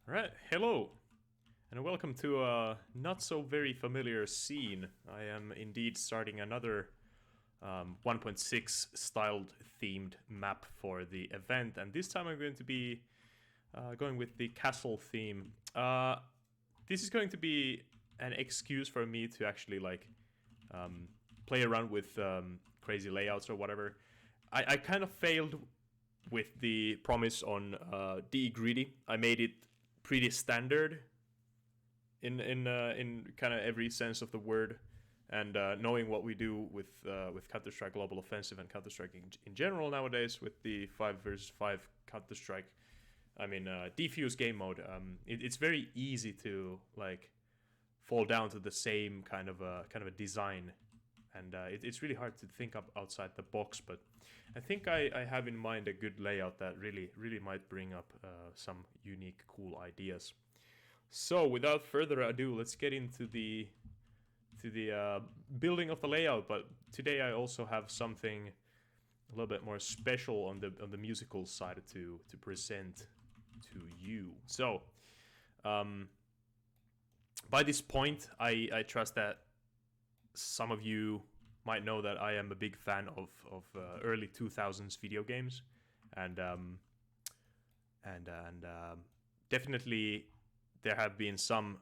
Alright, hello, and welcome to a not so very familiar scene. I am indeed starting another 1.6 styled themed map for the event, and this time I'm going to be going with the castle theme. This is going to be an excuse for me to actually play around with crazy layouts or whatever. I kind of failed with the promise on D greedy. I made it pretty standard in kind of every sense of the word, and knowing what we do with Counter Strike Global Offensive and Counter Strike in general nowadays with the 5 versus 5 Counter Strike. I mean, defuse game mode. It's very easy to fall down to the same kind of a design, and it's really hard to think up outside the box. But I think I have in mind a good layout that really might bring up some unique, cool ideas. So without further ado, let's get into the building of the layout. But today I also have something a little bit more special on the musical side to present to you. So by this point, I trust that some of you might know that I am a big fan of early 2000s video games, and definitely there have been some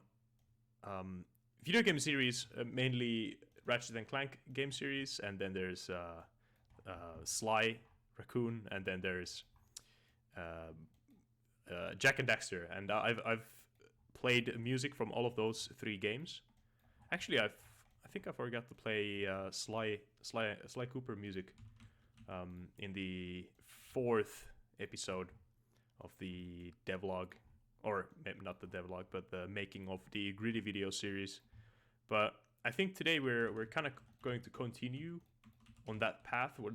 video game series, mainly Ratchet and Clank game series, and then there's Sly Raccoon, and then there's Jack and Daxter, and I've played music from all of those three games. Actually, I think I forgot to play Sly Cooper music in the fourth episode of the devlog, or maybe not the devlog, but the making of the Gritty video series. But I think today we're kind of going to continue on that path where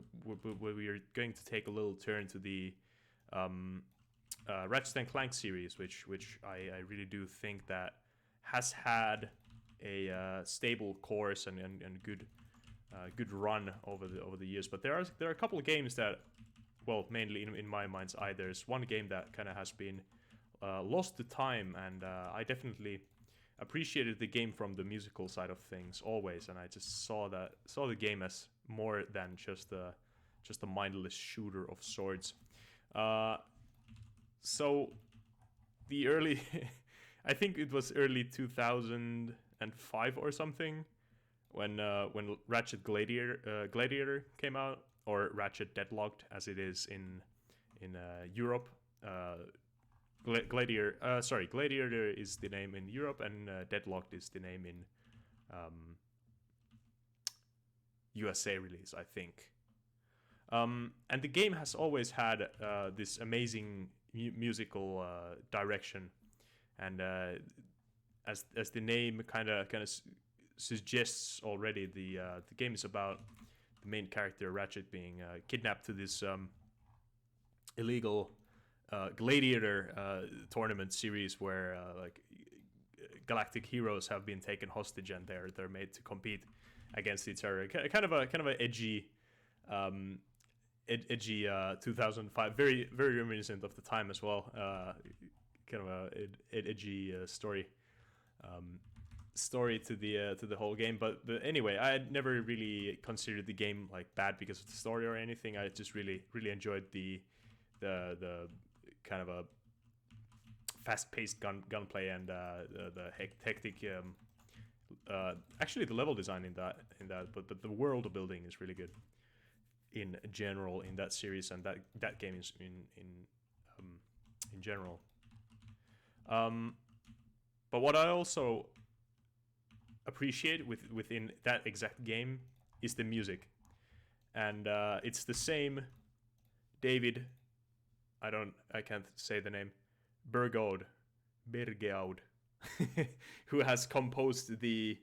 we are going to take a little turn to the Ratchet and Clank series, which I really do think that has had a stable course and good run over the years. But there are a couple of games that, well, mainly in my mind's eye, there's one game that kind of has been lost to time, and I definitely appreciated the game from the musical side of things always, and I just saw the game as more than just a mindless shooter of sorts. So the early, I think it was early 2005 or something, when Ratchet Gladiator came out, or Ratchet Deadlocked as it is in Europe. Gladiator is the name in Europe, and Deadlocked is the name in USA release, I think. And the game has always had this amazing musical direction, and as the name kind of suggests already, the game is about the main character Ratchet being kidnapped to this illegal gladiator tournament series where galactic heroes have been taken hostage, and they're made to compete against each other. Kind of a edgy 2005, very reminiscent of the time as well. Kind of a edgy story to the whole game. But anyway, I had never really considered the game like bad because of the story or anything. I just really enjoyed the kind of a fast-paced gunplay and the hectic. Actually, the level design in that, but the world building is really good in general in that series, and that game is in general. But what I also appreciate within that exact game is the music, and it's the same David. I can't say the name. Bergaud, who has composed the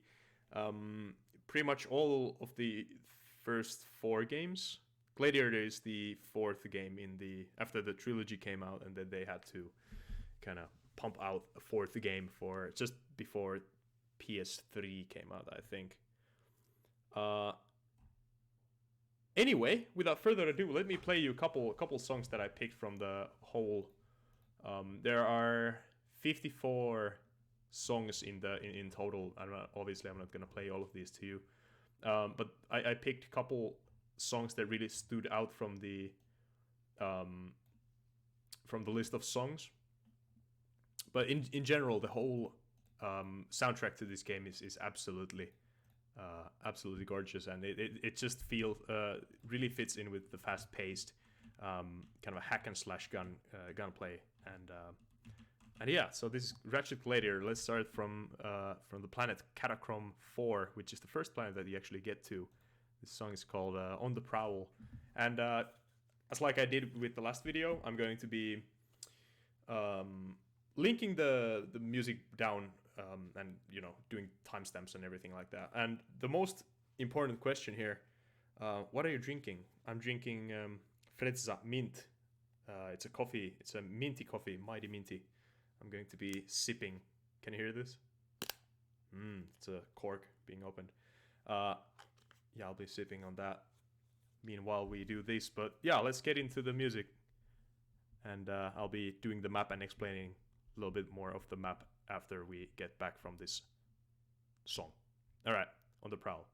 pretty much all of the first four games. Gladiator is the fourth game after the trilogy came out, and then they had to kind of pump out a fourth game for just before PS3 came out, I think. Anyway, without further ado, let me play you a couple songs that I picked from the whole. There are 54 songs in total. I don't know, obviously I'm not gonna play all of these to you, but I picked a couple songs that really stood out from the list of songs. But in general, the whole soundtrack to this game is absolutely gorgeous, and it just feels really fits in with the fast paced kind of a hack and slash gunplay, and yeah. So this is Ratchet Gladiator. Let's start from the planet Catachrome 4, which is the first planet that you actually get to. This song is called On the Prowl, and as like I did with the last video, I'm going to be linking the music down and doing timestamps and everything like that. And the most important question here: what are you drinking? I'm drinking Frezza Mint. It's a coffee. It's a minty coffee, mighty minty. I'm going to be sipping. Can you hear this? It's a cork being opened. Yeah, I'll be sipping on that. Meanwhile, we do this. But yeah, let's get into the music. And I'll be doing the map and explaining a little bit more of the map after we get back from this song. All right, On the Prowl.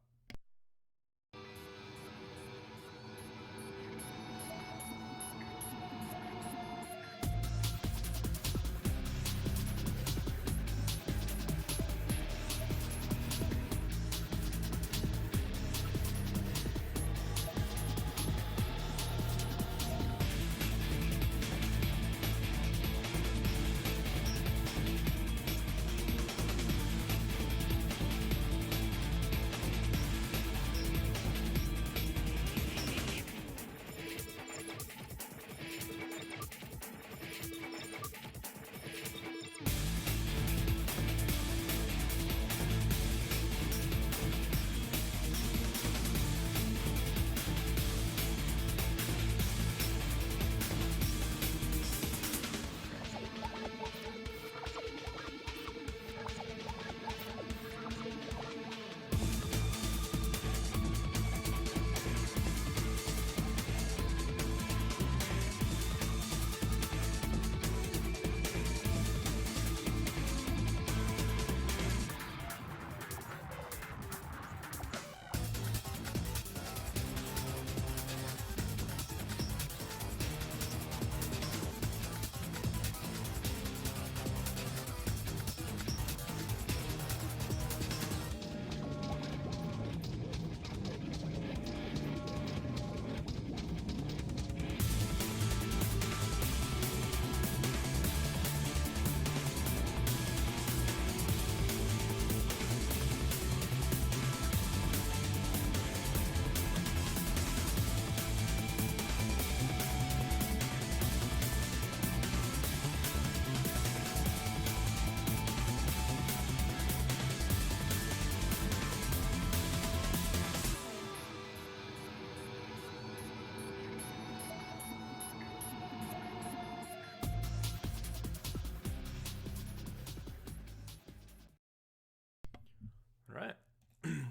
Right,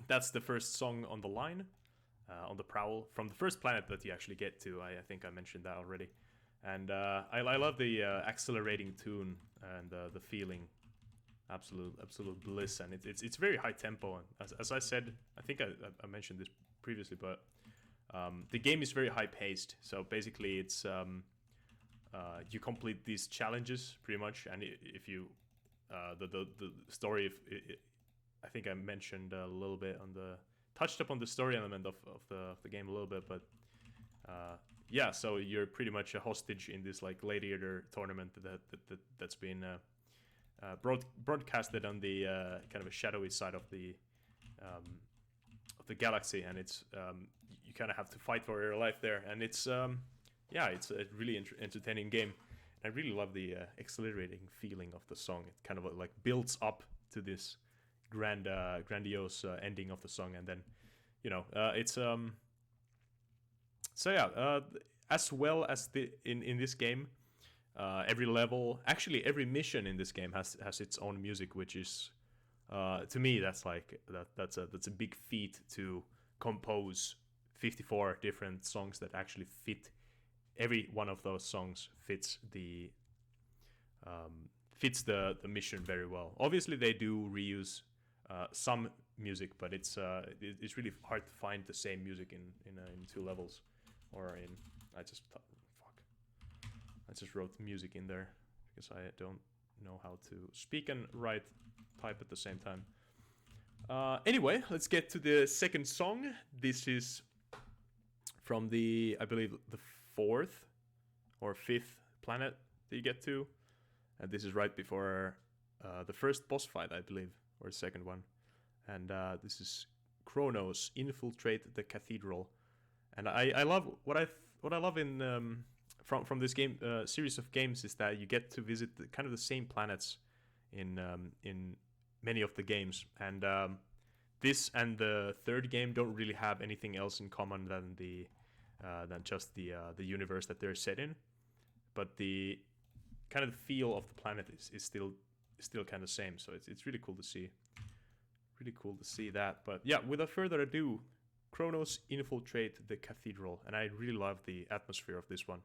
that's the first song on the line, On the Prowl, from the first planet that you actually get to. I think I mentioned that already. And I love the accelerating tune and the feeling, absolute bliss, and it's very high tempo. And as I said, I think I mentioned this previously, but the game is very high paced. So basically, it's you complete these challenges pretty much, and if you the story, I think I mentioned a little bit touched up on the story element of the game a little bit, but yeah, so you're pretty much a hostage in this like gladiator tournament that's been broadcasted on the kind of a shadowy side of the galaxy, and it's you kind of have to fight for your life there, and it's yeah, it's a really entertaining game. I really love the exhilarating feeling of the song. It kind of like builds up to this grandiose ending of the song, and then it's so yeah, as well as in this game, every level, actually every mission in this game has its own music, which is to me that's a big feat to compose 54 different songs that actually fit. Every one of those songs fits the fits the mission very well. Obviously, they do reuse some music, but it's really hard to find the same music in 2 levels, or in I just wrote music in there because I don't know how to speak and write, type at the same time. Anyway, let's get to the second song. This is from the, I believe, the 4th or 5th planet that you get to, and this is right before the first boss fight, I believe, or the second one. And this is Kronos, Infiltrate the Cathedral. And I love what I love in from this game series of games is that you get to visit kind of the same planets in many of the games, and this and the third game don't really have anything else in common than just the universe that they're set in, but the kind of feel of the planet is still kind of same. So it's really cool to see. Really cool to see that. But yeah, without further ado, Kronos, Infiltrate the Cathedral, and I really love the atmosphere of this one.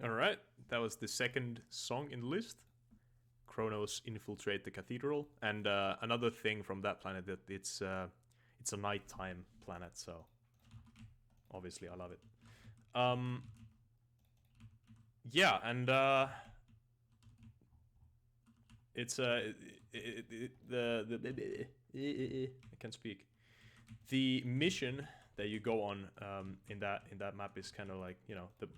Alright, that was the second song in the list. Kronos, Infiltrate the Cathedral. And another thing from that planet, that it's a nighttime planet, so obviously I love it. Yeah, and it's I can't speak. The mission that you go on in that map is kind of like, you know, the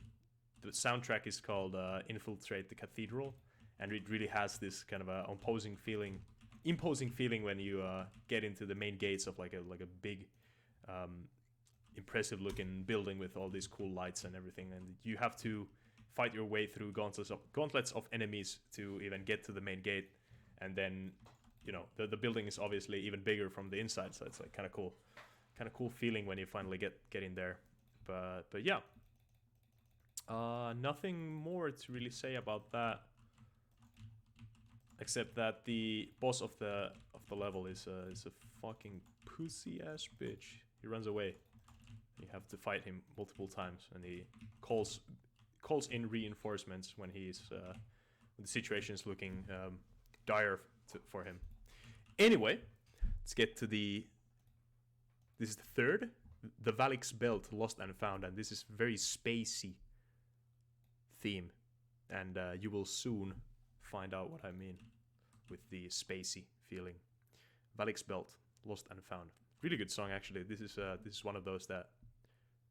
soundtrack is called Infiltrate the Cathedral, and it really has this kind of a imposing feeling when you get into the main gates of like a big impressive looking building with all these cool lights and everything, and you have to fight your way through gauntlets of enemies to even get to the main gate. And then, you know, the building is obviously even bigger from the inside, so it's like kind of cool feeling when you finally get in there. But yeah, nothing more to really say about that, except that the boss of the level is a fucking pussy ass bitch. He runs away. You have to fight him multiple times, and he calls in reinforcements when he's when the situation is looking dire for him. Anyway, let's get to this is the third, the Valix Belt, Lost and Found, and this is very spacey theme, and you will soon find out what I mean with the spacey feeling. Valix Belt, Lost and Found. really good song actually. This is one of those that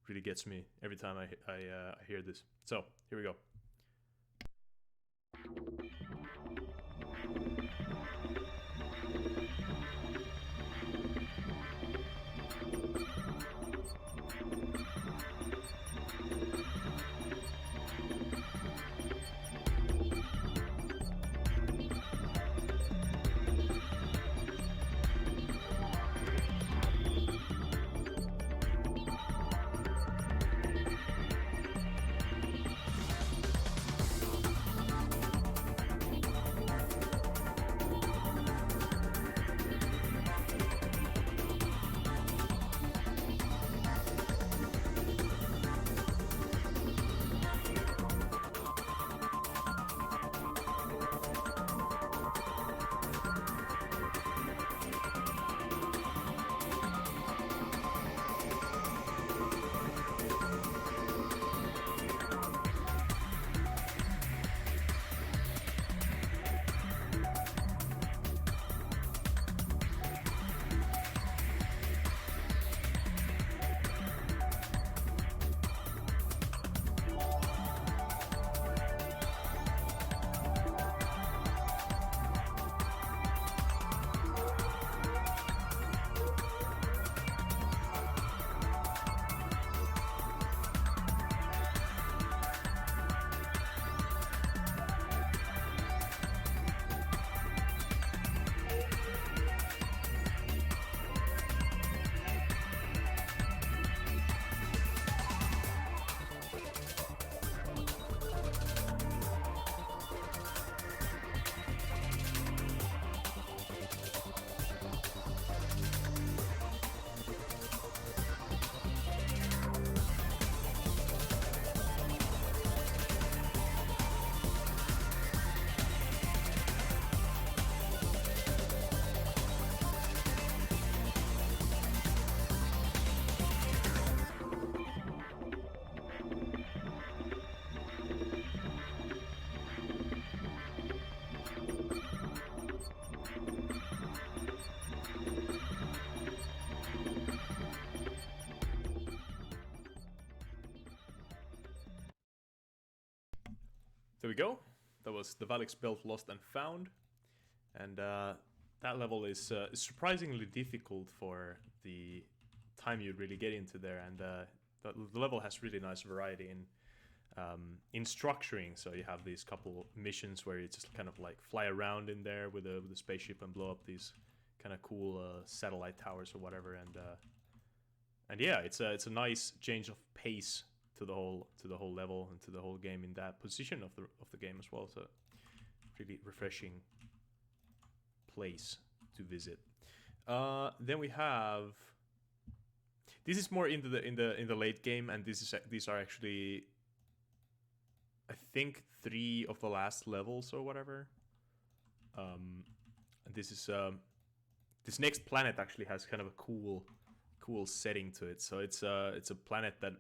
really gets me every time I hear this. So here we go. There we go. That was the Valix Belt Lost and Found. And that level is surprisingly difficult for the time you really get into there. And the level has really nice variety in structuring. So you have these couple missions where you just kind of like fly around in there with a spaceship and blow up these kind of cool satellite towers or whatever. And yeah, it's a nice change of pace to the whole level and to the whole game in that position of the game as well. So really refreshing place to visit. Then we have, this is more into the late game, and these are actually I think 3 of the last levels or whatever. And this is this next planet actually has kind of a cool setting to it. So it's a planet that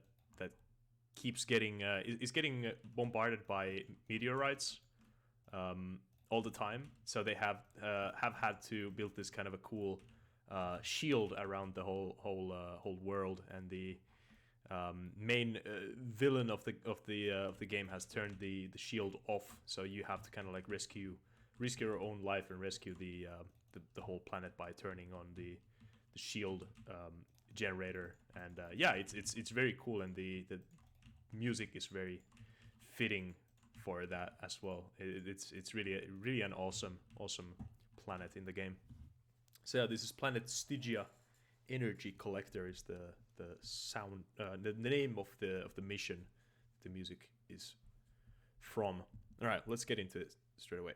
keeps getting is getting bombarded by meteorites all the time. So they have had to build this kind of a cool shield around the whole world, and the main villain of the game has turned the shield off. So you have to kind of like risk your own life and rescue the whole planet by turning on the shield generator. And yeah, it's very cool, and the music is very fitting for that as well. It's really an awesome planet in the game. So yeah, this is Planet Stygia. Energy Collector is the sound, the name of the mission the music is from. All right, let's get into it straight away.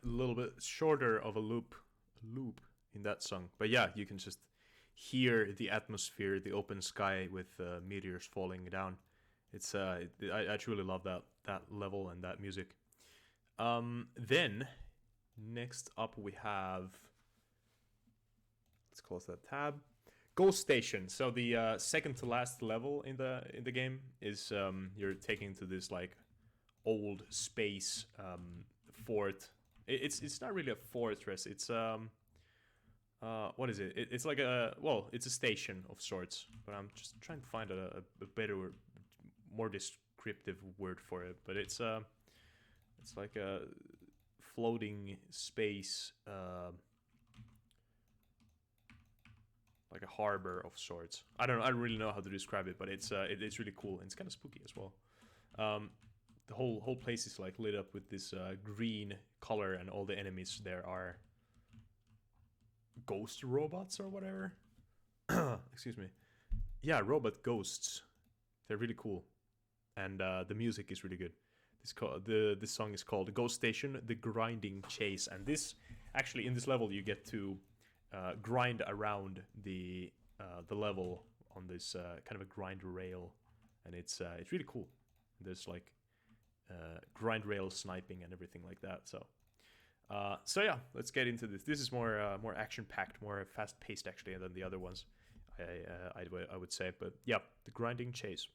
little bit shorter of a loop in that song. But yeah, you can just hear the atmosphere, the open sky with meteors falling down. It's I truly love that level and that music. Then next up we have, let's close that tab. Ghost Station. So the second to last level in the game is you're taking to this like old space fort. It's not really a fortress. It's what is it? It's like it's a station of sorts. But I'm just trying to find a better, more descriptive word for it. But it's like a floating space, like a harbor of sorts. I don't really know how to describe it, but it's really cool. And it's kind of spooky as well. The whole place is like lit up with this green color, and all the enemies there are ghost robots or whatever. Excuse me. Yeah, robot ghosts. They're really cool, and the music is really good. This song is called Ghost Station: The Grinding Chase, and this actually in this level you get to grind around the level on this kind of a grind rail, and it's really cool. There's like grind rail sniping and everything like that. So yeah, let's get into this. This is more action packed, more fast paced actually than the other ones. I would say, but yeah, the grinding chase.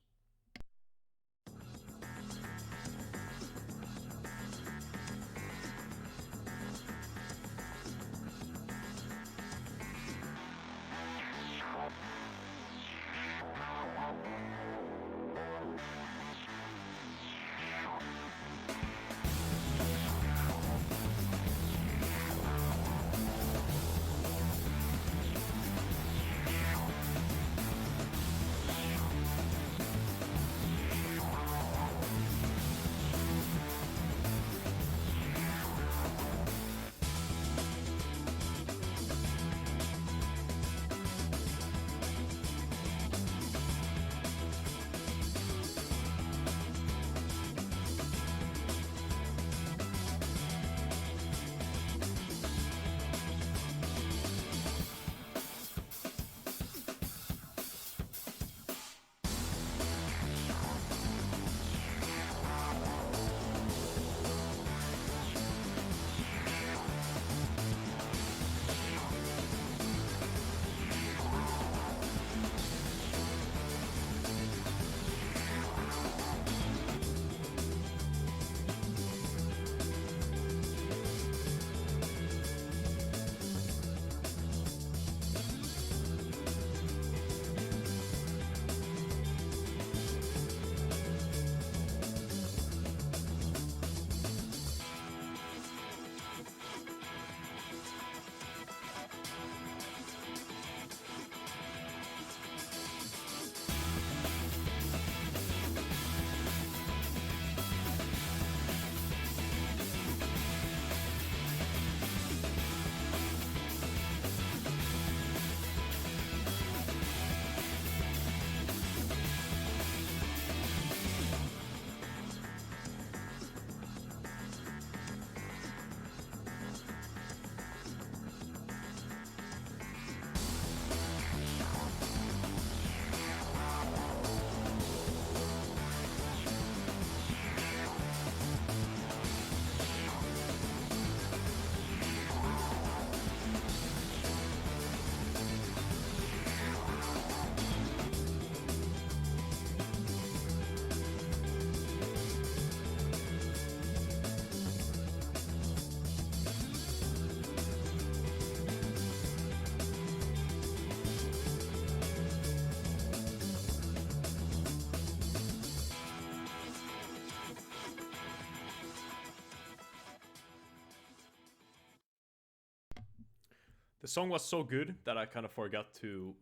The song was so good that I kind of forgot to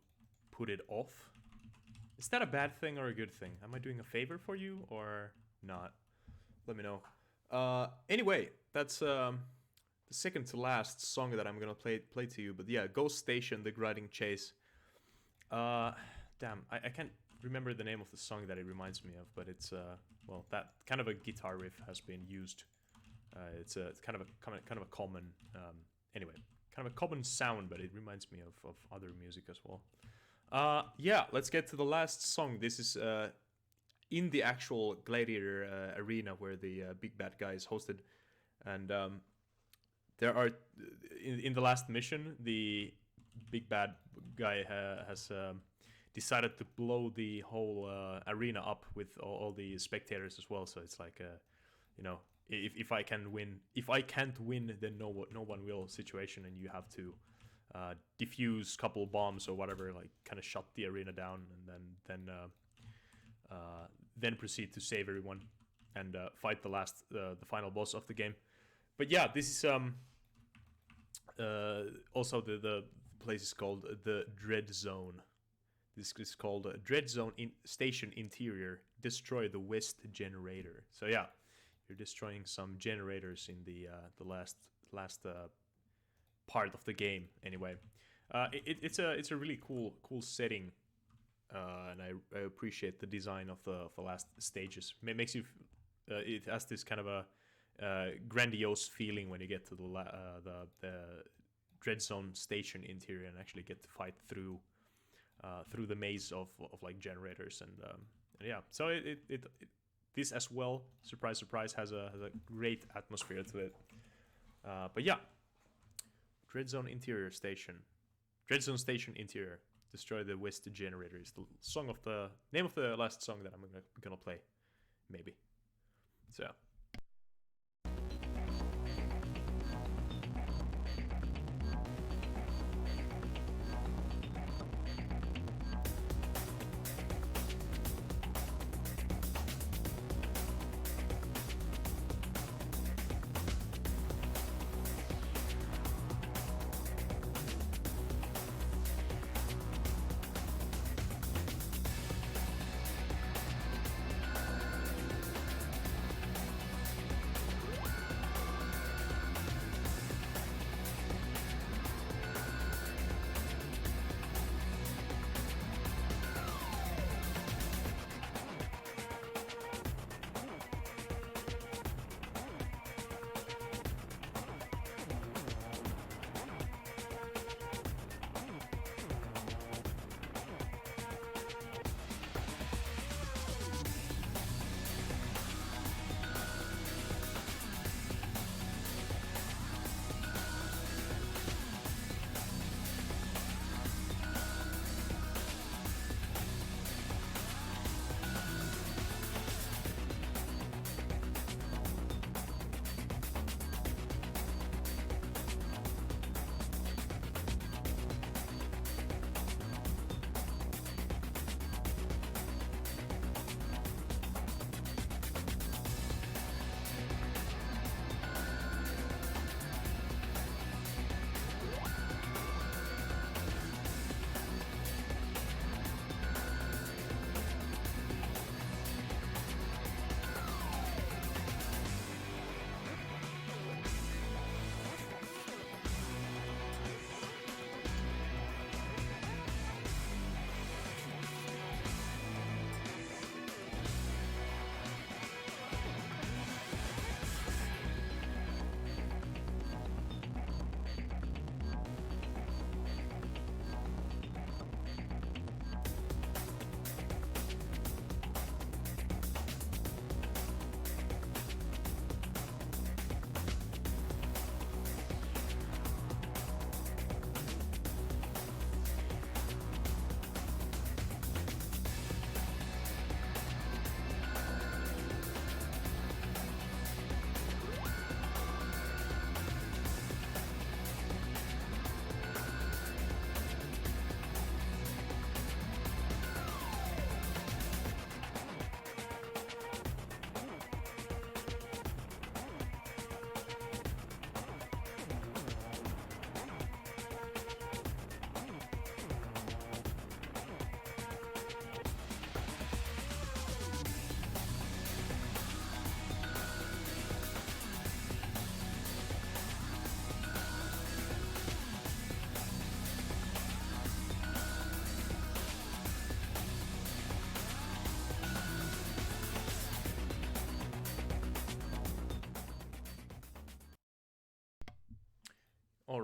put it off. Is that a bad thing or a good thing? Am I doing a favor for you or not? Let me know. Anyway, that's the second to last song that I'm gonna play to you. But yeah, Ghost Station, The Grinding Chase. Damn, I can't remember the name of the song that it reminds me of, but it's well, that kind of a guitar riff has been used It's kind of a common anyway, kind of a common sound, but it reminds me of other music as well. Yeah, let's get to the last song. This is in the actual gladiator arena where the big bad guy is hosted, and there are in the last mission the big bad guy has decided to blow the whole arena up with all the spectators as well. So it's like you know, if I can't win, then no one will situation, and you have to defuse a couple bombs or whatever, like kind of shut the arena down, and then proceed to save everyone and fight the final boss of the game. But yeah, this is also the place is called the Dread Zone. This is called Dread Zone Station Interior. Destroy the West Generator. So yeah, you're destroying some generators in the last part of the game. Anyway, it's a really cool setting, and I appreciate the design of the last stages. It makes you it has this kind of a grandiose feeling when you get to the Dread Zone Station Interior and actually get to fight through the maze of like generators and yeah. So it this as well, surprise has a great atmosphere to it. But yeah, Dread Zone Station Interior. Destroy the West Generator is the name of the last song that I'm gonna play, maybe. So.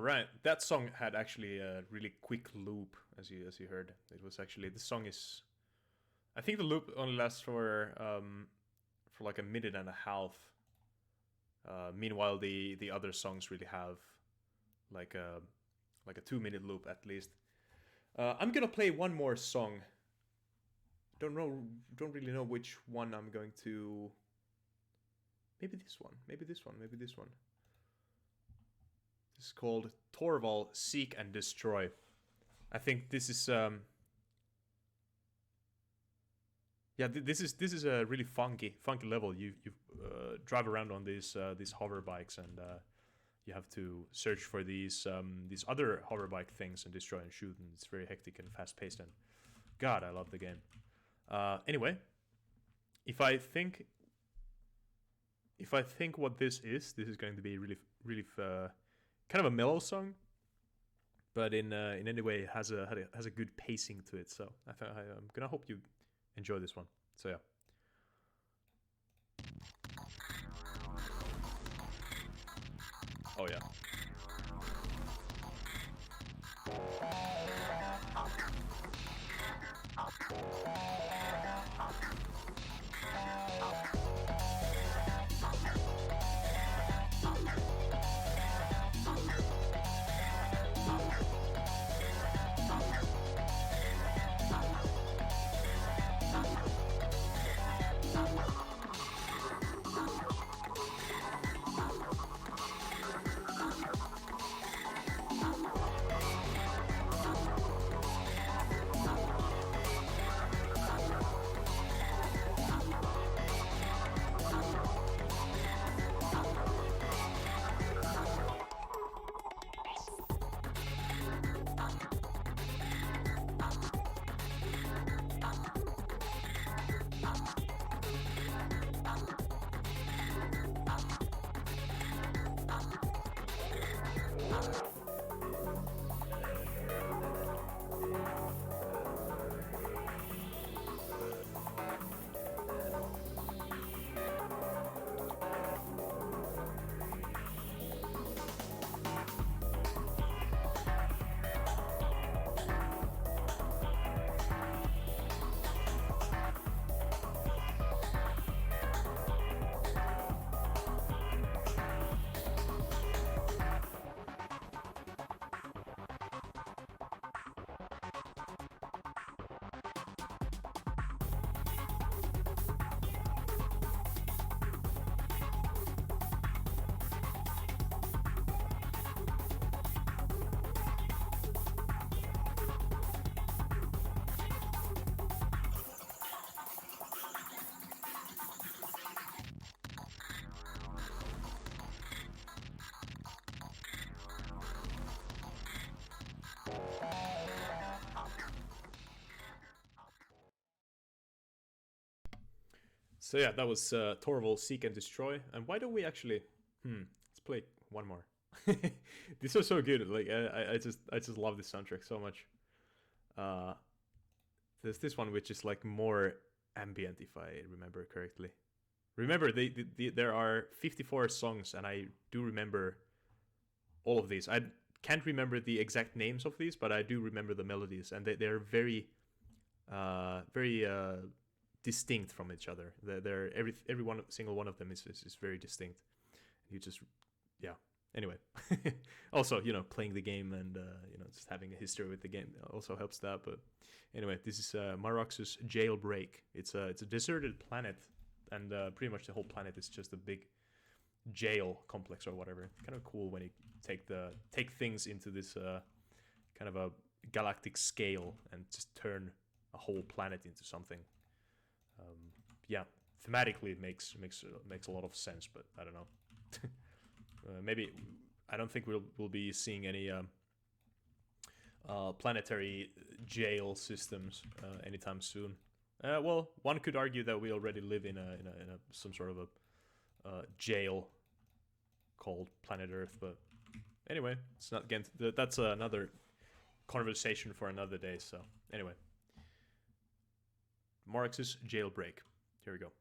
right, that song had actually a really quick loop, as you heard. It was actually, the song is, I think the loop only lasts for like a minute and a half. Meanwhile, the other songs really have like a 2-minute loop at least. I'm gonna play one more song. Don't really know which one I'm going to. Maybe this one. Maybe this one. Maybe this one. This is called Torval Seek and Destroy. I think this is yeah, this is a really funky level. You drive around on these hover bikes, and you have to search for these other hover bike things and destroy and shoot, and it's very hectic and fast paced. And God, I love the game. Anyway, if I think what this is going to be really kind of a mellow song, but in any way it has a good pacing to it. So I'm gonna hope you enjoy this one. So yeah. Oh yeah. So yeah, that was Torval Seek and Destroy. And why don't we actually? Let's play one more. This was so good. Like I just love this soundtrack so much. There's this one which is like more ambient, if I remember correctly. Remember, there are 54 songs, and I do remember all of these. I can't remember the exact names of these, but I do remember the melodies, and they're very, very distinct from each other. They're every one single one of them is very distinct. You just, yeah. Anyway, also, playing the game and just having a history with the game also helps that. But anyway, this is Marox's Jailbreak. It's a deserted planet, and pretty much the whole planet is just a big jail complex or whatever. Kind of cool when you take things into this kind of a galactic scale and just turn a whole planet into something. Yeah, thematically it makes a lot of sense, but I don't know. Maybe I don't think we'll be seeing any planetary jail systems anytime soon. Well, one could argue that we already live in some sort of a jail called Planet Earth, but anyway, it's not again. That's another conversation for another day. So anyway, Marx's Jailbreak. Here we go.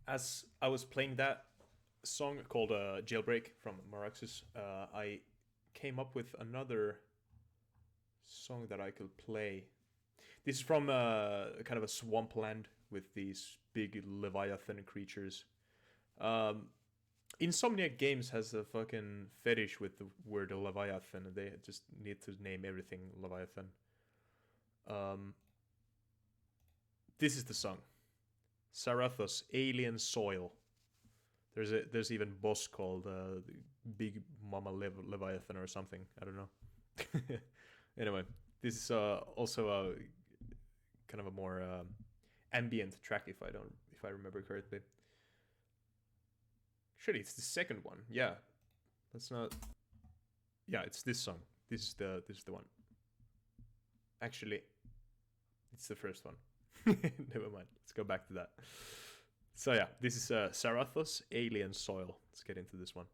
as I was playing that song called Jailbreak from Maraxus, I came up with another song that I could play. This is from kind of a swampland with these big leviathan creatures. Insomniac Games has a fucking fetish with the word leviathan. They just need to name everything leviathan. This is the song. Sarathos, Alien Soil. There's even boss called Big Mama Leviathan or something. I don't know. Anyway, this is also a kind of a more ambient track if I remember correctly. Actually, it's the second one. Yeah, let's not. Yeah, it's this song. This is the one. Actually, it's the first one. Never mind. Let's go back to that. So yeah, this is Sarathos, Alien Soil. Let's get into this one.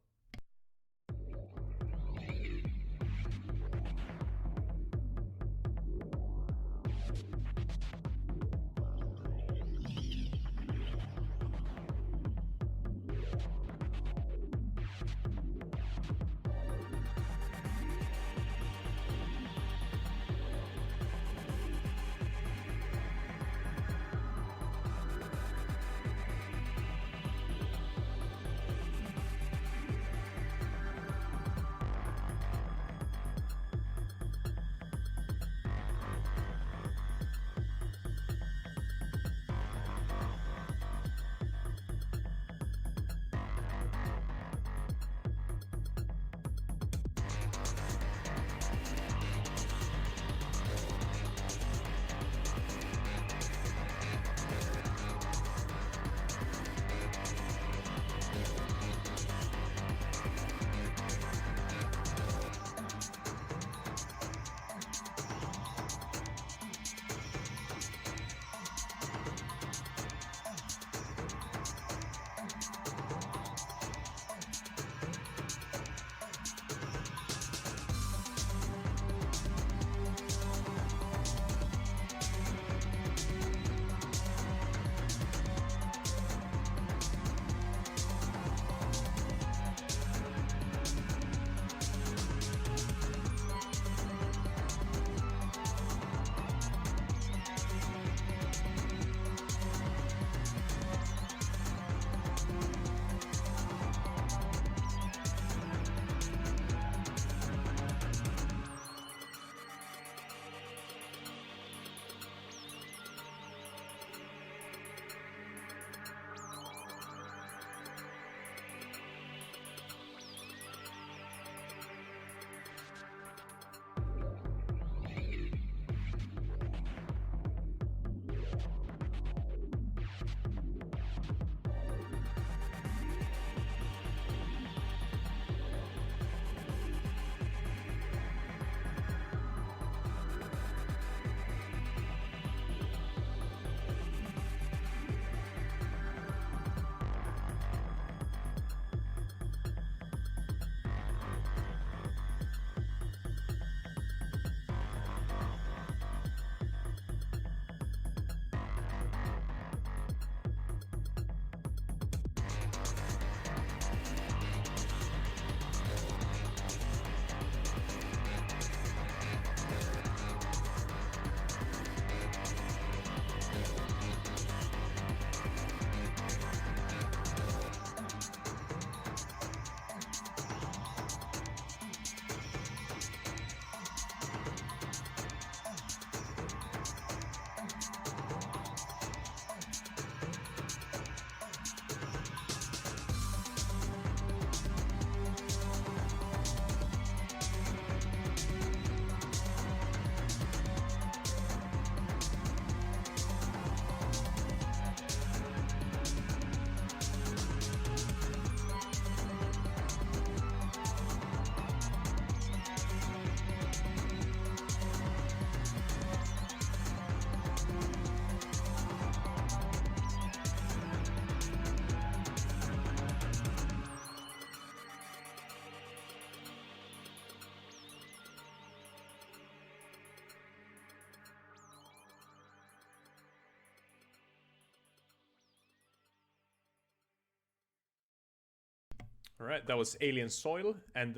Alright, that was Alien Soil, and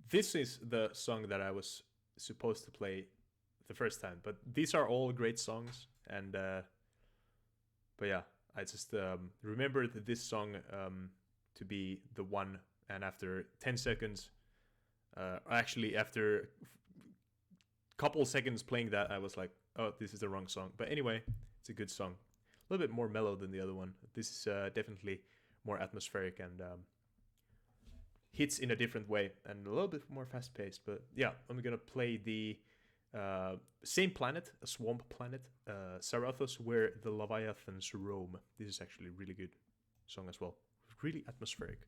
this is the song that I was supposed to play the first time, but these are all great songs, and but yeah, I just remembered this song to be the one, and after 10 seconds, actually after a couple seconds playing that, I was like, oh, this is the wrong song. But anyway, it's a good song. A little bit more mellow than the other one. This is definitely more atmospheric and hits in a different way and a little bit more fast-paced. But yeah, I'm gonna play the same planet, a swamp planet, Sarathos, where the leviathans roam. This is actually a really good song as well. Really atmospheric.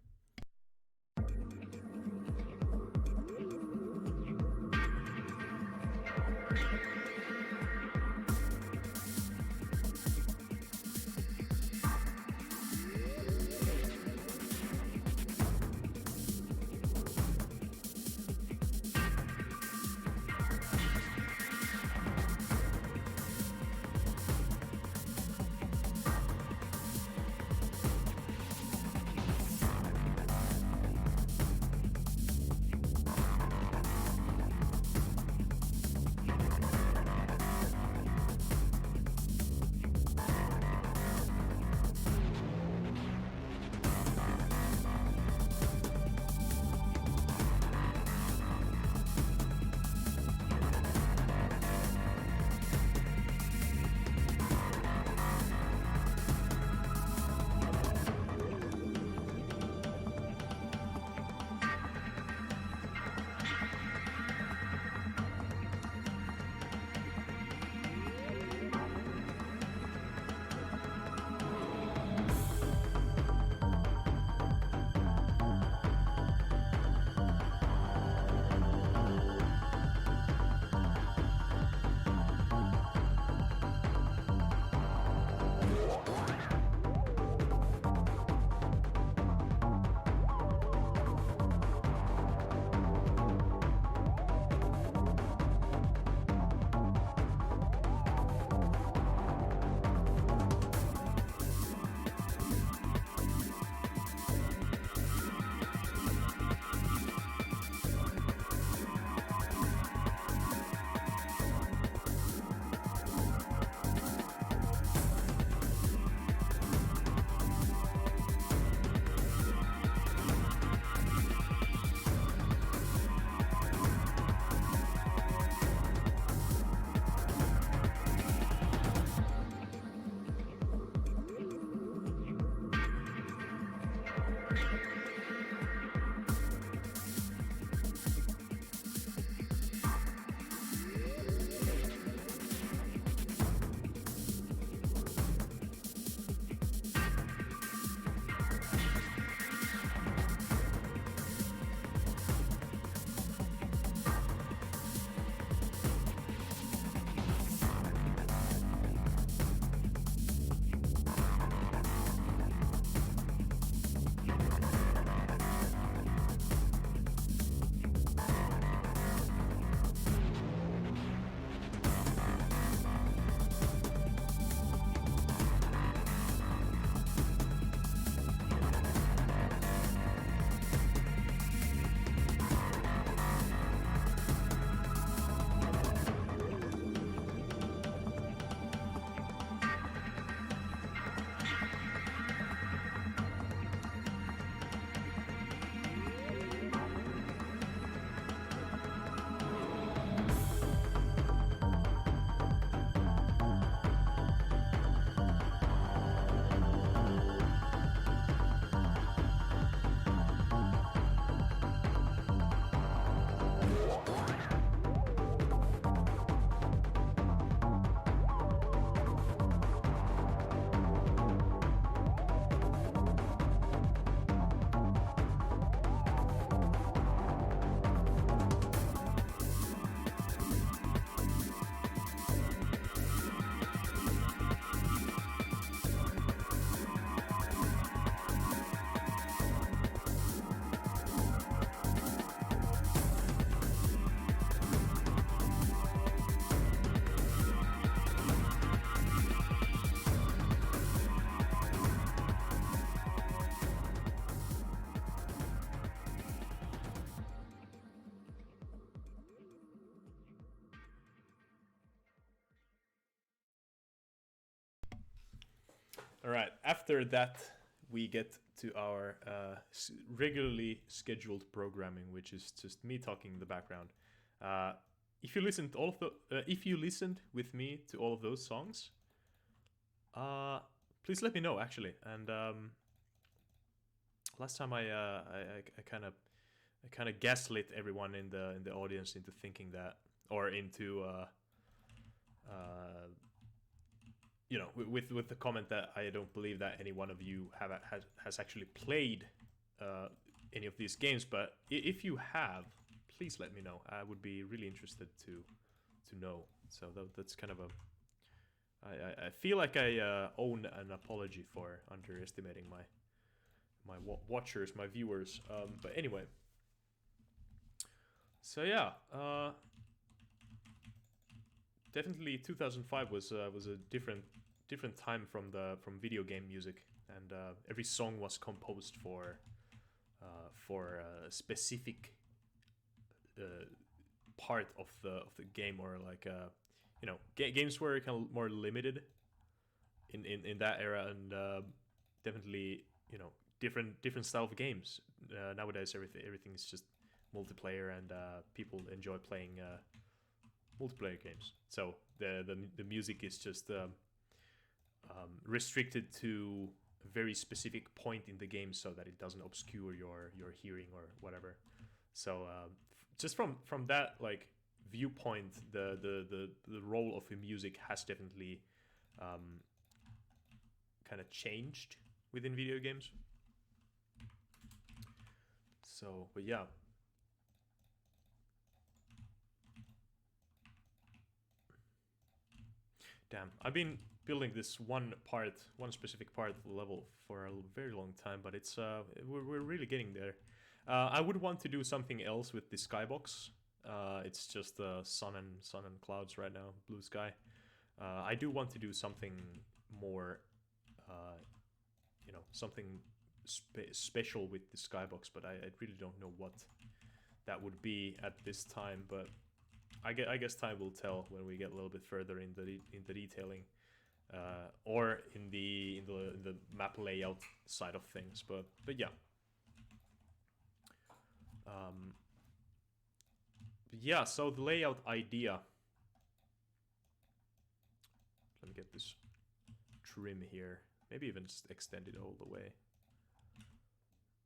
All right. After that, we get to our regularly scheduled programming, which is just me talking in the background. If you listened to all of if you listened with me to all of those songs, please let me know actually. And last time I kind of gaslit everyone in the audience into thinking that, or into you know, with the comment that I don't believe that any one of you has actually played any of these games. But if you have, please let me know. I would be really interested to know. So that's kind of a. I feel like I own an apology for underestimating my watchers, my viewers. But anyway. So yeah. Definitely 2005 was a different time from video game music, and every song was composed for a specific part of the game, or like you know, games were kind of more limited in that era, and definitely, you know, different style of games. Nowadays everything is just multiplayer, and people enjoy playing multiplayer games. So the music is just restricted to a very specific point in the game, so that it doesn't obscure your hearing or whatever. So just from that like viewpoint, the role of the music has definitely kind of changed within video games. So, but yeah. Damn, I've been building this one specific part of the level for a very long time, but it's we're really getting there. I would want to do something else with the skybox. It's just sun and clouds right now, blue sky. I do want to do something more, you know, something special with the skybox, but I really don't know what that would be at this time. But I guess time will tell when we get a little bit further in the detailing, or in the map layout side of things. But yeah. Yeah, so the layout idea. Let me get this trim here. Maybe even just extend it all the way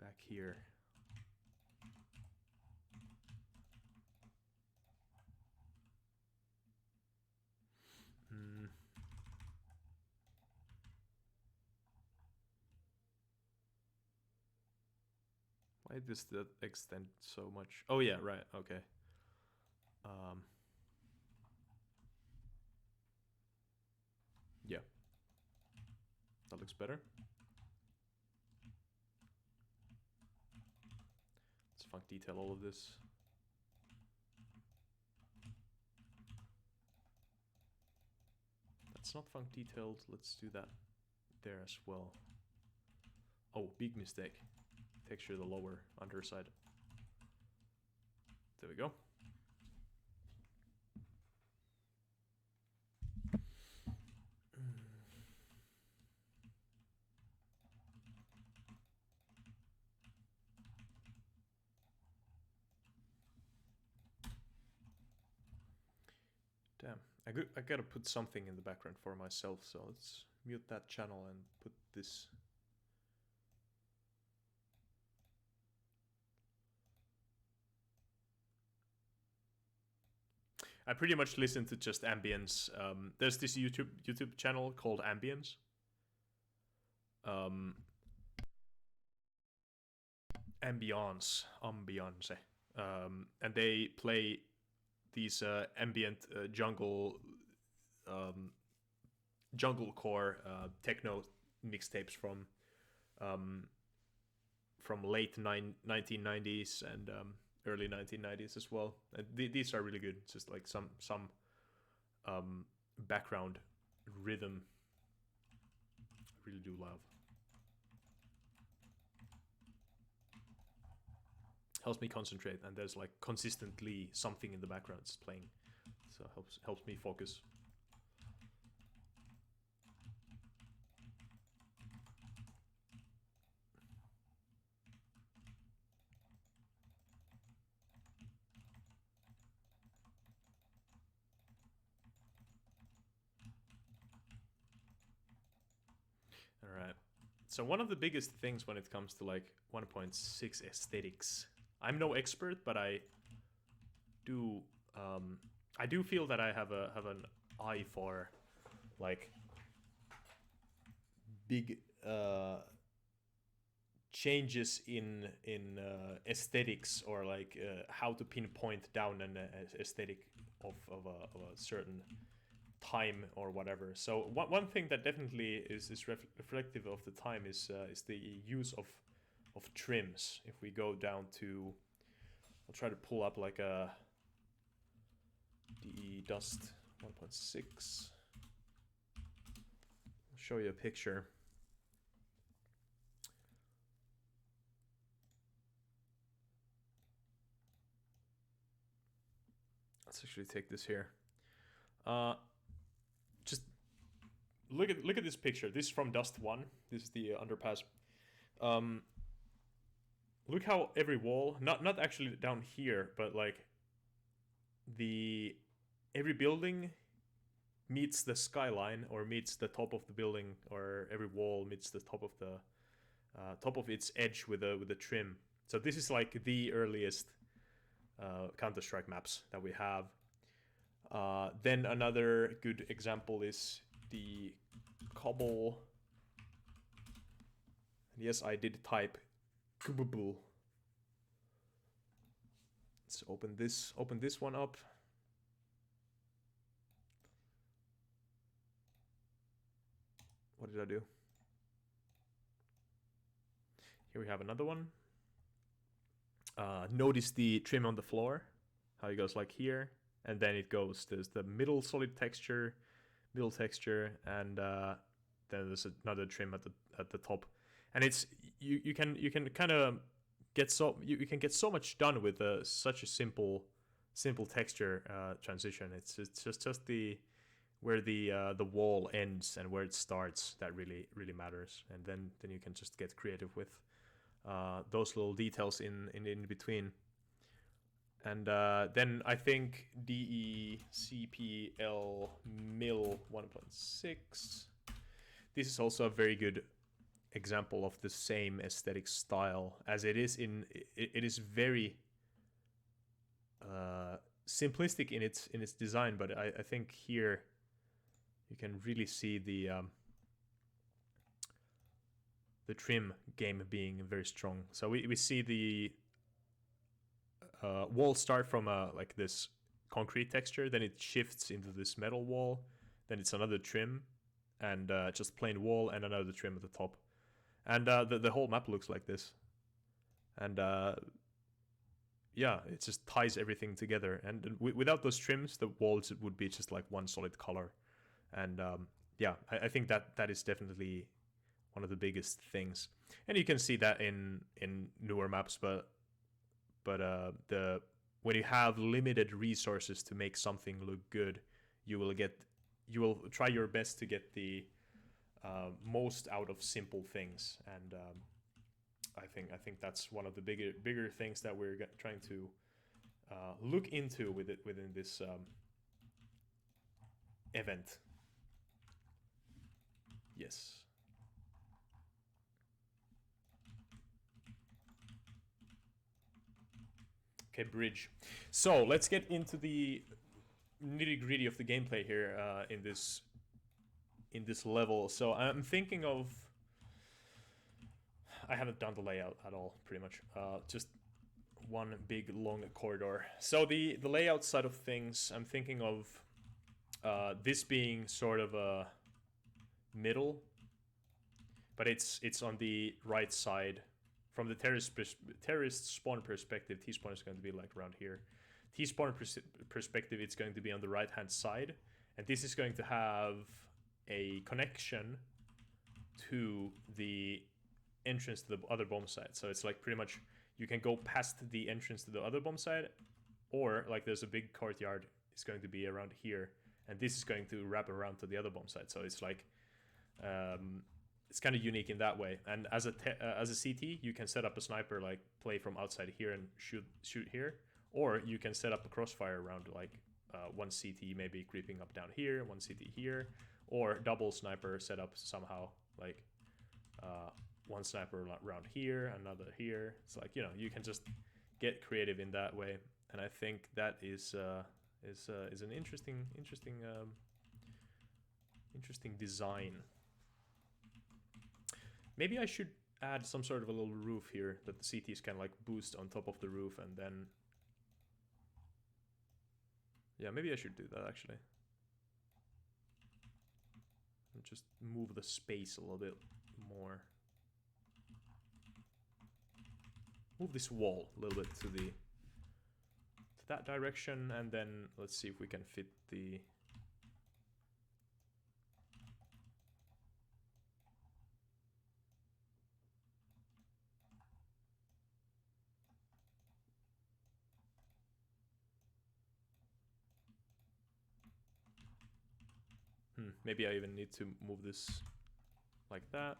back here. Why does that extend so much? Oh yeah, right, okay. Yeah. That looks better. Let's func detail all of this. That's not func detailed. Let's do that there as well. Oh, big mistake. Texture the lower underside. There we go. Damn, I gotta put something in the background for myself, so let's mute that channel and put this. I pretty much listen to just ambience. There's this YouTube channel called Ambience. Ambience, and they play these ambient junglecore techno mixtapes from late 1990s and early 1990s as well. And these are really good. It's just like some background rhythm. I really do love. Helps me concentrate, and there's like consistently something in the background that's playing, so helps me focus. So one of the biggest things when it comes to like 1.6 aesthetics, I'm no expert, but I do feel that I have an eye for like big changes in aesthetics, or like how to pinpoint down an aesthetic of a certain time or whatever. So one thing that definitely is reflective of the time is the use of trims. If we go down to, I'll try to pull up like a DE Dust 1.6. I'll show you a picture. Let's actually take this here. Just look at this picture. This is from Dust 1. This is the underpass. Look how every wall, not actually down here, but like every building meets the skyline, or meets the top of the building, or every wall meets the top of its edge with a trim. So this is like the earliest Counter-Strike maps that we have. Then another good example is the cobble. Yes, I did type Kubble. Let's open this one up. What did I do? Here we have another one. Notice the trim on the floor, how it goes like here, and then it goes, there's the middle solid texture, middle texture, and then there's another trim at the top. And it's you can kind of get you can get so much done with such a simple texture transition. It's just the where the wall ends and where it starts that really matters, and then you can just get creative with those little details in between. And then I think DECPL Mill 1.6. This is also a very good example of the same aesthetic style, as it is it is very simplistic in its design, but I think here you can really see the trim game being very strong. So we see the wall start from like this concrete texture, then it shifts into this metal wall, then it's another trim, and just plain wall, and another trim at the top. And the whole map looks like this. And yeah, it just ties everything together. And without those trims, the walls would be just like one solid color. And yeah, I think that is definitely one of the biggest things. And you can see that in newer maps, but when you have limited resources to make something look good, you will try your best to get the most out of simple things. And I think that's one of the bigger things that we're trying to look into within this event. Yes. Okay, bridge. So let's get into the nitty-gritty of the gameplay here in this level. So I'm thinking of, I haven't done the layout at all, pretty much. Just one big long corridor. So the layout side of things, I'm thinking of this being sort of a middle, but it's on the right side. From the terrorist spawn perspective, T-spawn is going to be like around here. T-spawn perspective, it's going to be on the right-hand side. And this is going to have a connection to the entrance to the other bomb site. So it's like pretty much you can go past the entrance to the other bomb site, or like there's a big courtyard. It's going to be around here. And this is going to wrap around to the other bomb site. So it's like... it's kind of unique in that way. And as a CT, you can set up a sniper, like play from outside here and shoot here, or you can set up a crossfire around like one CT maybe creeping up down here, one CT here, or double sniper set up somehow, like one sniper around here, another here. It's like, you know, you can just get creative in that way, and I think that is an interesting design. Maybe I should add some sort of a little roof here that the CTs can like boost on top of the roof, and then yeah, maybe I should do that actually. And just move the space a little bit more. Move this wall a little bit to that direction, and then let's see if we can fit the maybe I even need to move this like that.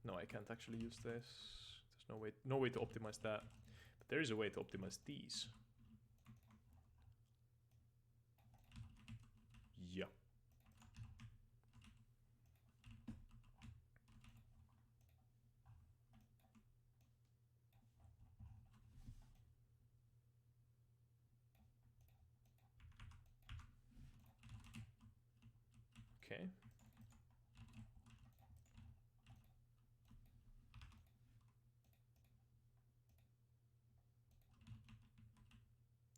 No, I can't actually use this. There's no way to optimize that. But there is a way to optimize these. Yeah. Okay.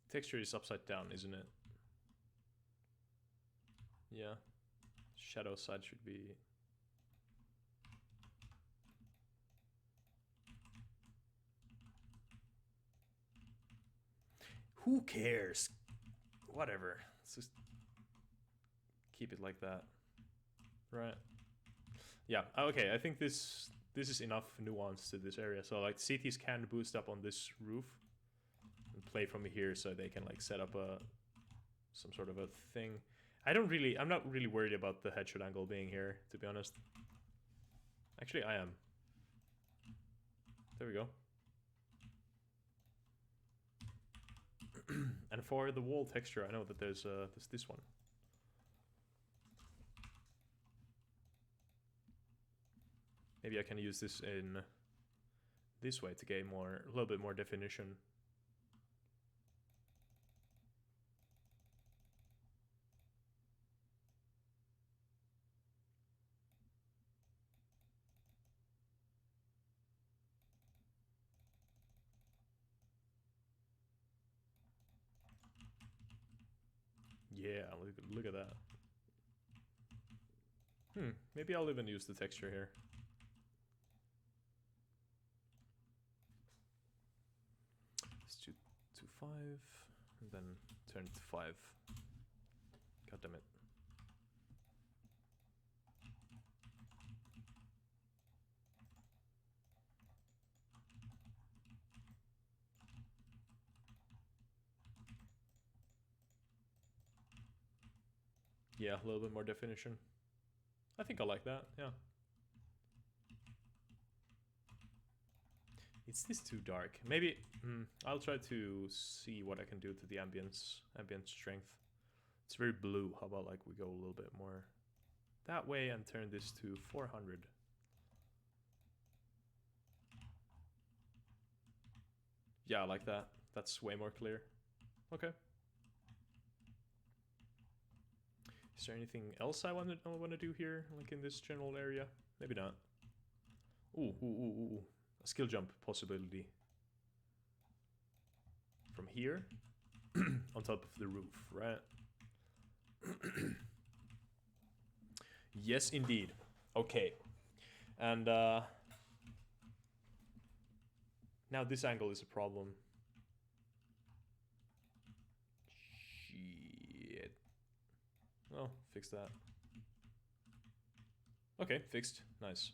Texture is upside down, isn't it? Yeah. Shadow side should be... Who cares? Whatever. Let's just keep it like that. Right. Yeah, okay, I think this is enough nuance to this area. So like CTs can boost up on this roof and play from here, so they can like set up some sort of a thing. I'm not really worried about the headshot angle being here, to be honest. Actually, I am. There we go. And for the wall texture, I know that there's this one. Maybe I can use this in this way to gain a little bit more definition. Yeah, look at that. Maybe I'll even use the texture here. Let's do 2.5 and then turn it to 5. God damn it. Yeah, a little bit more definition. I think I like that, yeah. Is this too dark? Maybe I'll try to see what I can do to the ambient strength. It's very blue. How about like we go a little bit more that way and turn this to 400. Yeah, I like that. That's way more clear. Okay. Is there anything else I want to do here, like in this general area? Maybe not. Ooh. A skill jump possibility. From here, on top of the roof, right? Yes, indeed. Okay. And now this angle is a problem. Shit. Oh, fix that. Okay, fixed. Nice.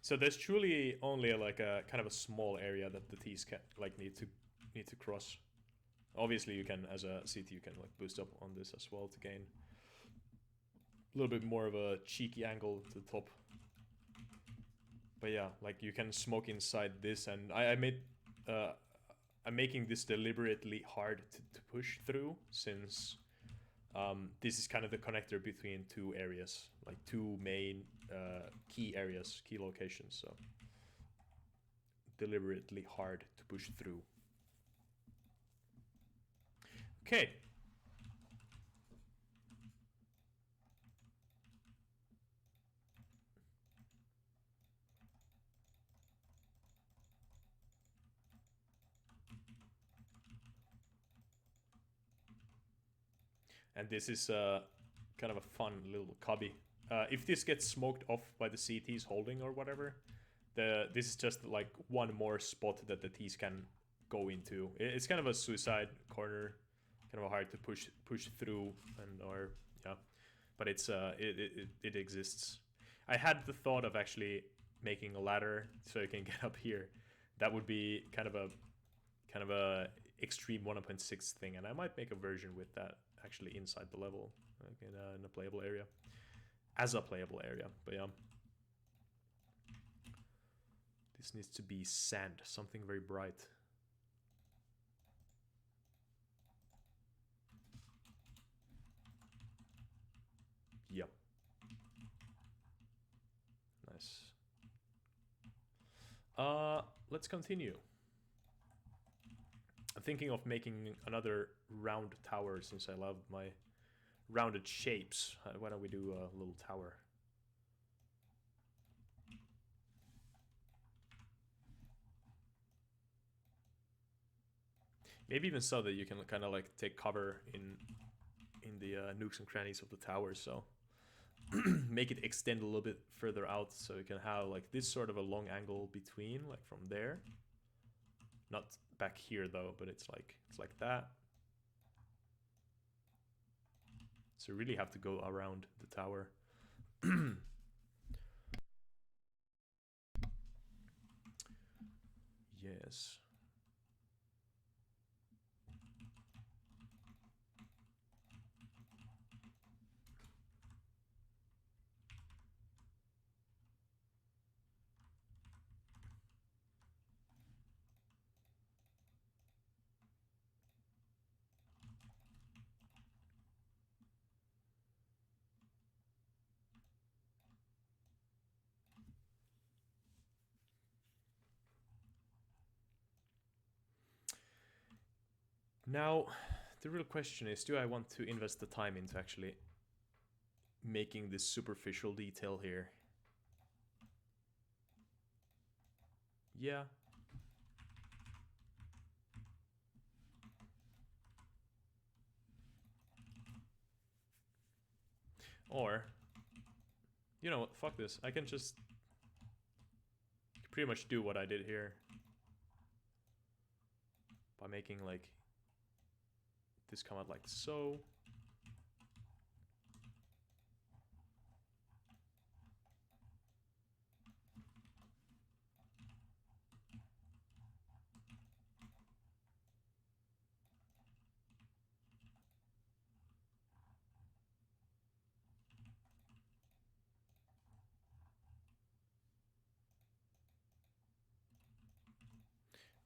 So there's truly only like a kind of a small area that the T's can like need to cross. Obviously, you can, as a CT, you can like boost up on this as well to gain a little bit more of a cheeky angle to the top. But yeah, like you can smoke inside this, and I'm making this deliberately hard to push through, since this is kind of the connector between two areas, like two main key areas, key locations. So deliberately hard to push through. Okay. And this is kind of a fun little cubby. If this gets smoked off by the CTs holding or whatever, this is just like one more spot that the T's can go into. It's kind of a suicide corner, kind of hard to push through, and or yeah, but it's it exists. I had the thought of actually making a ladder so you can get up here. That would be kind of a extreme 1.6 thing, and I might make a version with that actually inside the level, like in a playable area, as a playable area. But yeah, this needs to be sand, something very bright. Yep. Nice. Let's continue. I'm thinking of making another round tower, since I love my rounded shapes. Why don't we do a little tower? Maybe even so that you can kind of like take cover in the nooks and crannies of the tower, so make it extend a little bit further out, so you can have like this sort of a long angle between, like from there. Not back here though, but it's like that. So you really have to go around the tower. Yes. Now, the real question is, do I want to invest the time into actually making this superficial detail here? Yeah. Or, you know what, fuck this. I can just pretty much do what I did here by making like this come out like so.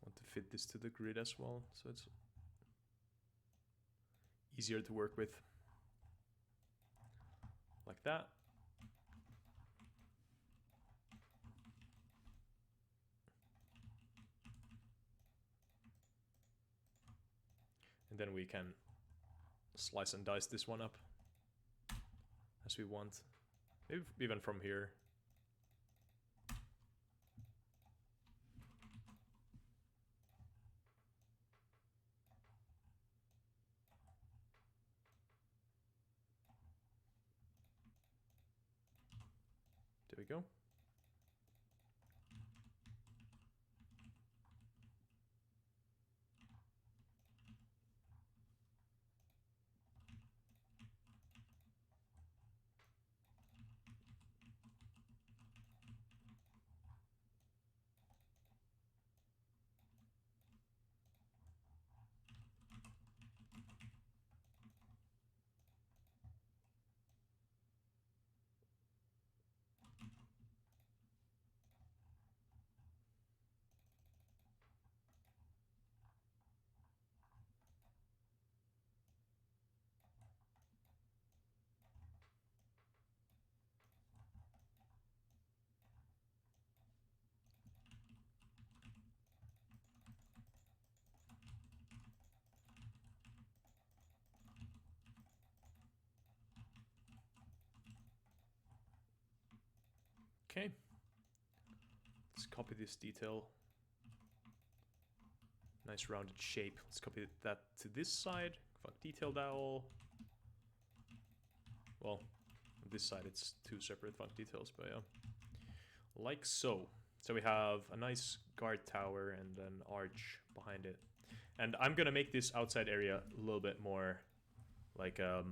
Want to fit this to the grid as well, so it's easier to work with. Like that. And then we can slice and dice this one up as we want. Maybe even from here. There we go. Okay. Let's copy this detail. Nice rounded shape. Let's copy that to this side. Fuck, detail that all. Well, on this side it's two separate funk details, but yeah. Like so. So we have a nice guard tower and an arch behind it. And I'm gonna make this outside area a little bit more like a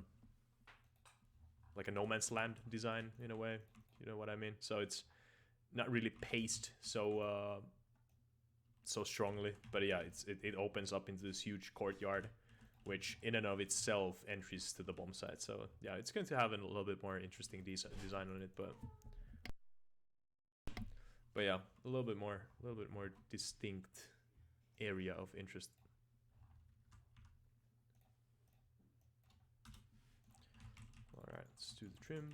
no man's land design in a way. You know what I mean? So it's not really paced so so strongly, but yeah, it opens up into this huge courtyard, which in and of itself entries to the bomb site. So yeah, it's going to have a little bit more interesting design on it, but yeah, a little bit more distinct area of interest. All right, let's do the trim.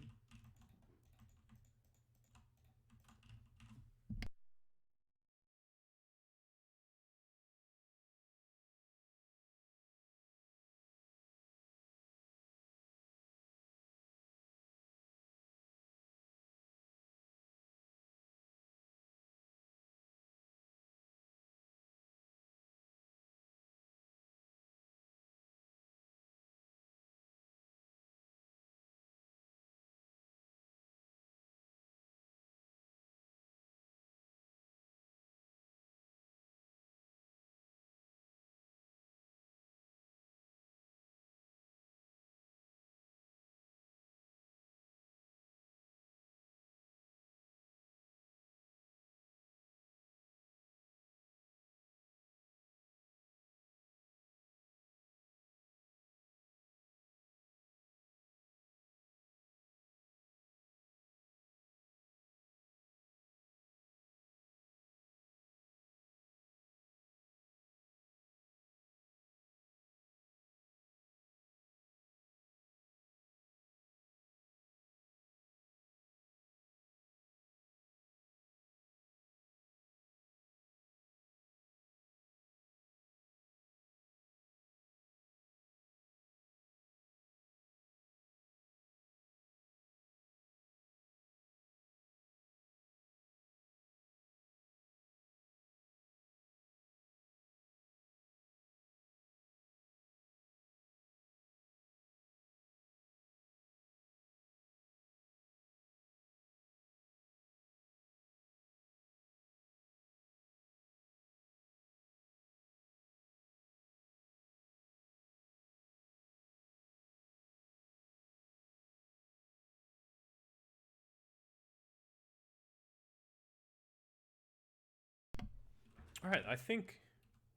All right, I think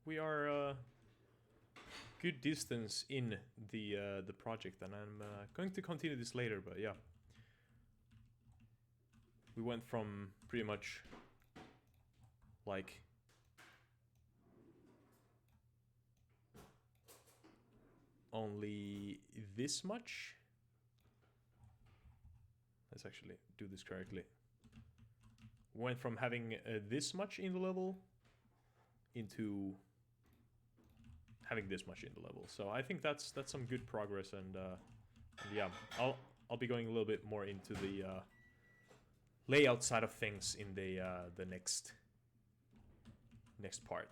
we are good distance in the project, and I'm going to continue this later. But yeah, we went from pretty much like only this much. Let's actually do this correctly. Went from having this much in the level into having this much in the level. So I think that's some good progress, and yeah, I'll be going a little bit more into the layout side of things in the next part.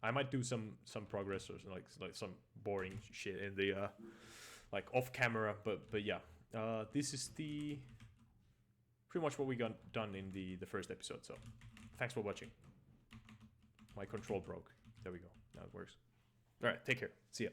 I might do some progress or like some boring shit in the like off camera, but yeah, this is the pretty much what we got done in the first episode. So thanks for watching. My control broke. There we go. Now it works. All right, take care. See ya.